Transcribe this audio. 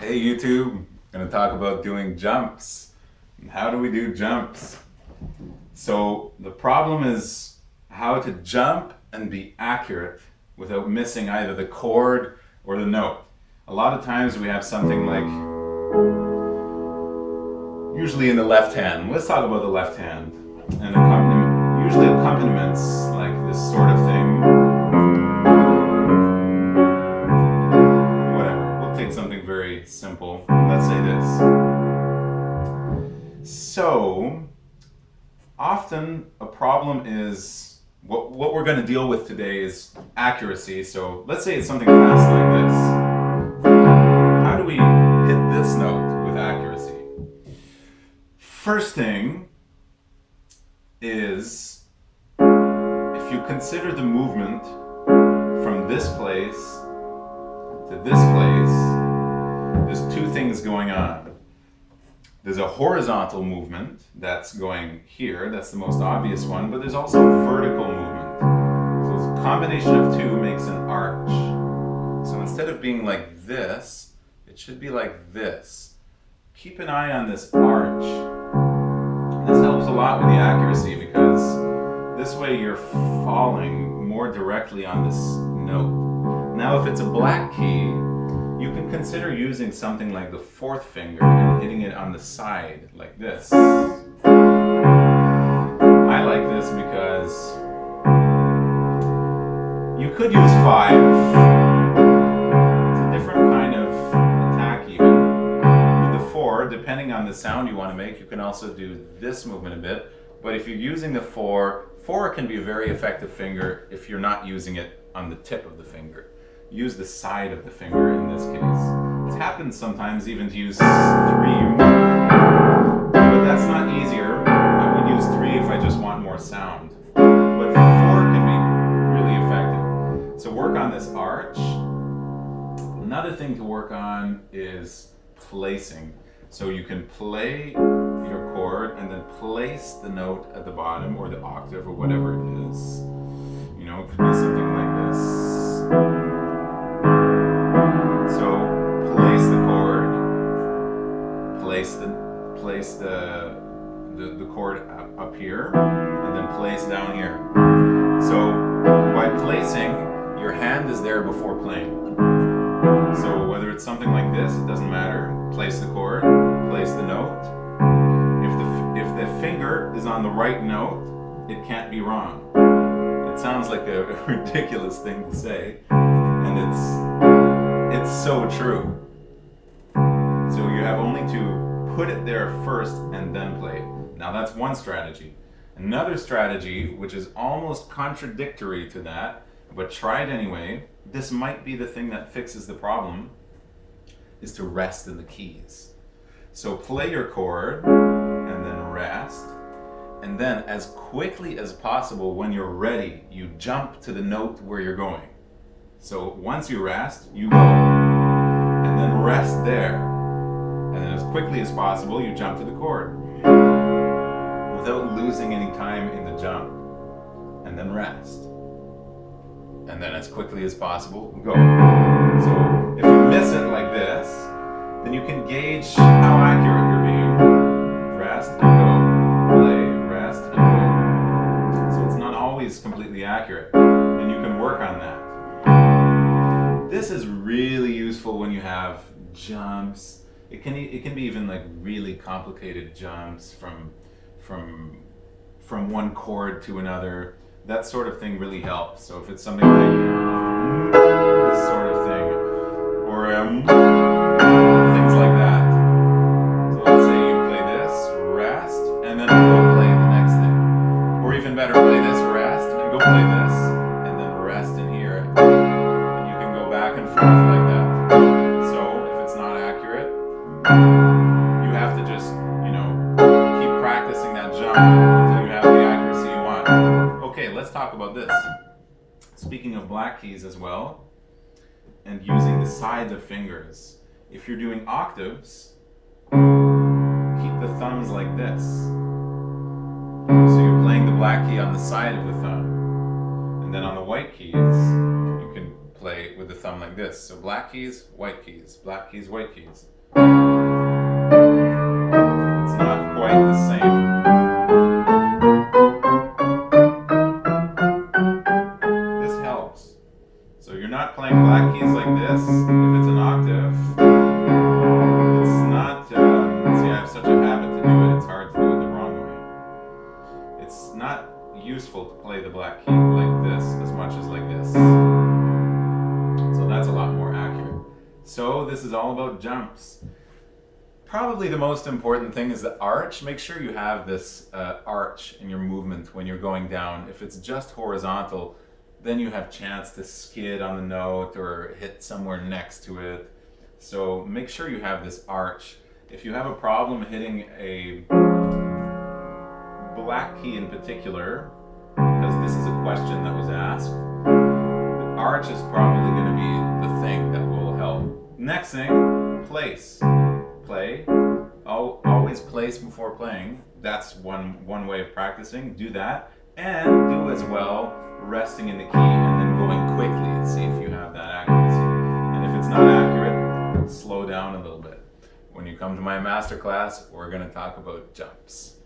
Hey YouTube, I'm going to talk about doing jumps. And how do we do jumps? So the problem is how to jump and be accurate without missing either the chord or the note. A lot of times we have something like, usually in the left hand. Let's talk about the left hand. And usually accompaniments like this sort of thing. Whatever, we'll take something very simple. Let's say this. So, often a problem is, what we're going to deal with today is accuracy. So let's say it's something fast like this. How do we hit this note with accuracy? First thing is, if you consider the movement from this place to this place, there's two things going on. There's a horizontal movement that's going here, that's the most obvious one, but there's also a vertical movement. So a combination of two makes an arch. So instead of being like this, it should be like this. Keep an eye on this arch. This helps a lot with the accuracy because this way you're falling more directly on this note. Now if it's a black key, you can consider using something like the fourth finger and hitting it on the side like this. I like this because you could use 5. It's a different kind of attack even. With the 4, depending on the sound you want to make, you can also do this movement a bit. But if you're using the 4 can be a very effective finger if you're not using it on the tip of the finger. Use the side of the finger in this case. It happens sometimes even to use 3, but that's not easier. I would use 3 if I just want more sound. But 4 can be really effective. So work on this arch. Another thing to work on is placing. So you can play your chord and then place the note at the bottom or the octave or whatever it is. You know, it could be something like this. So place the chord, place the chord up here, and then place down here. So by placing, your hand is there before playing. So whether it's something like this, it doesn't matter. Place the chord, place the note. If the finger is on the right note, it can't be wrong. It sounds like a ridiculous thing to say, and it's so true. So you have only to put it there first and then play it. Now that's one strategy. Another strategy, which is almost contradictory to that, but try it anyway, this might be the thing that fixes the problem, is to rest in the keys. So play your chord and then rest, and then as quickly as possible when you're ready, you jump to the note where you're going. So once you rest, you go, and then rest there. And then as quickly as possible, you jump to the chord without losing any time in the jump. And then rest. And then as quickly as possible, go. So if you miss it like this, then you can gauge how accurate you're being. Rest and go. Play, rest and go. So it's not always completely accurate. And you can work on that. This is really useful when you have jumps. It can be even like really complicated jumps from one chord to another. That sort of thing really helps. So if it's something like this sort of thing, or things like that. So let's say you play this, rest, and then go play the next thing. Or even better, play this, rest, and go play this, and then rest in here. And you can go back and forth like that. So if it's not accurate, you have to just, keep practicing that jump until you have the accuracy you want. Okay, let's talk about this. Speaking of black keys as well, and using the sides of fingers. If you're doing octaves, keep the thumbs like this. So you're playing the black key on the side of the thumb. And then on the white keys, you can play with with the thumb like this. So black keys, white keys, black keys, white keys. It's not quite the same. This helps. So you're not playing black keys like this if it's an octave. It's not, see, I have such a habit to do it, it's hard to do it the wrong way. It's not useful to play the black key like this as much as like this. So that's a lot more accurate. So this is all about jumps. Probably the most important thing is the arch. Make sure you have this arch in your movement when you're going down. If it's just horizontal, then you have chance to skid on the note or hit somewhere next to it. So make sure you have this arch. If you have a problem hitting a black key in particular, because this is a question that was asked, the arch is probably going to be the thing that will help. Next thing, place. Play. Always place before playing. That's one way of practicing. Do that. And do as well resting in the key and then going quickly and see if you have that accuracy. And if it's not accurate, slow down a little bit. When you come to my masterclass, we're going to talk about jumps.